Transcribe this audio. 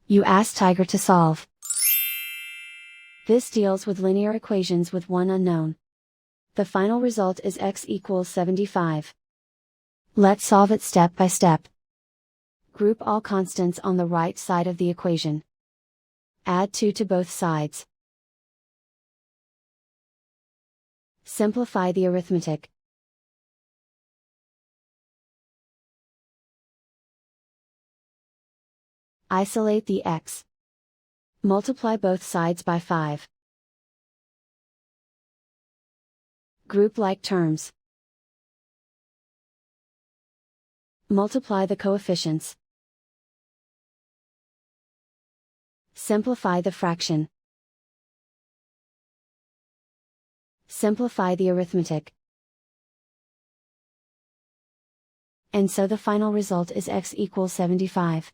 You ask Tiger to solve. This deals with linear equations with one unknown. The final result is x equals 75. Let's solve it step by step. Group all constants on the right side of the equation. Add 2 to both sides. Simplify the arithmetic. Isolate the x. Multiply both sides by 5. Group like terms. Multiply the coefficients. Simplify the fraction. Simplify the arithmetic. And so the final result is x equals 75.